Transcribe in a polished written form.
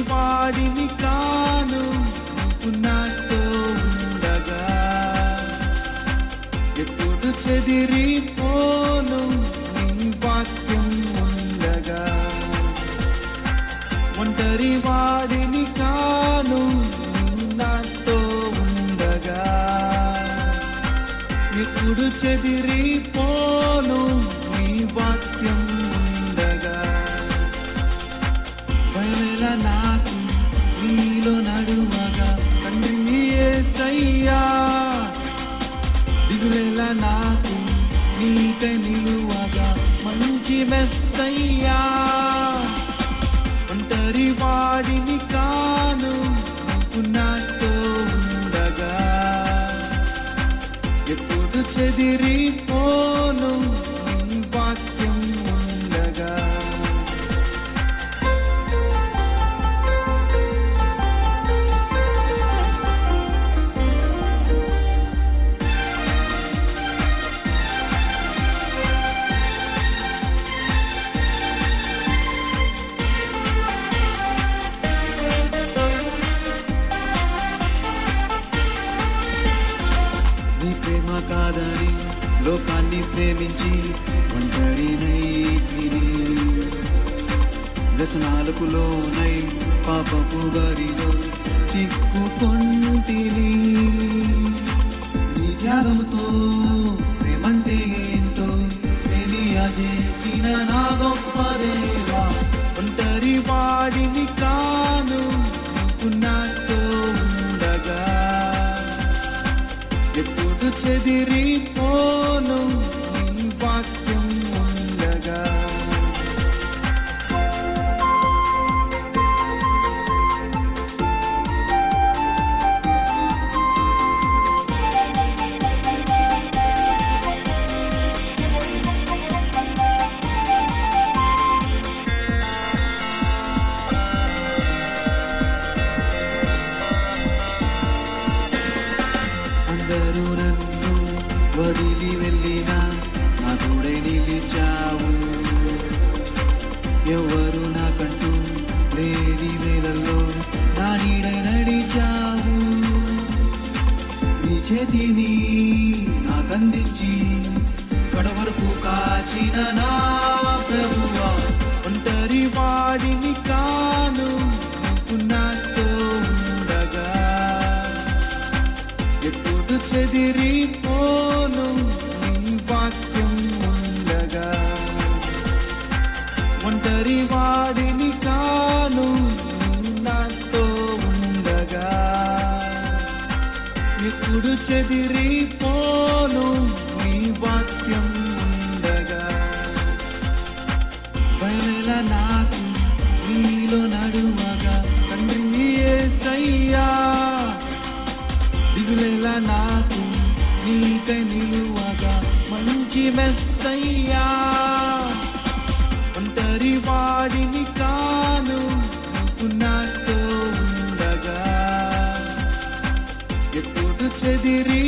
వాడిని కాను నువ్వు నాతో ఉండగా ఎప్పుడు చెదిరిపోను నీ వాక్యం ఉండగా ఒంటరి వాడిని కాను నువ్వు నాతో ఉండగా ఎప్పుడు చెదిరిపోను నీ వాక్యం ఉండగా భయమేలా నాకు నీలో నడువగా తండ్రి యేసయ్యా దిగులేలా నాకు నీకై నిలువగా మంచి మెస్సయ్యా ఒంటరి వాడిని కాను నువ్వు నాతో ఉండగా ఎప్పుడు చెదిరిపోను నీ వాక్యం ఉండగా కాదని లోకాన్ని ప్రేమించి ఒంటరినైతిని వ్యసనాలకు లోనై పాపపు బారిలో చిక్కుకొంటిని నీ త్యాగముతో ప్రేమంటే ఏంటో తెలియజేసిన నా గొప్ప దేవా ఒంటరి వాడిని కాను నువ్వు నాతో ఉండగా ఎప్పుడు చెదిరిపోను నీ వాక్యం ఉండగా అందరూ నన్ను వదిలి వెళ్ళినా నా తోడై నిలిచావు ఎవరు నాకంటూ లేని వేళల్లో నా నీడై నడిచావు నీ చేతిని నాకందించి కడవరకు కాచిన నా ప్రభువా ఒంటరి వాడిని కాను నువ్వు నాతో ఉండగా ఎప్పుడు చెదిరిపోను నీ వాక్యం ఉండగా ఒంటరి వాడిని కాను నాతో ఉండగా ఎప్పుడు చెదిరిపోను నీ వాక్యం ఉండగా భయమేలా నాకు నీలో నడువగా తండ్రి యేసయ్యా దిగులేలా నాకు నీకై నిలువగా మంచి మెస్సయ్యా ఒంటరి వాడిని కాను నువ్వు నాతో ఉండగా ఎప్పుడు చెదిరి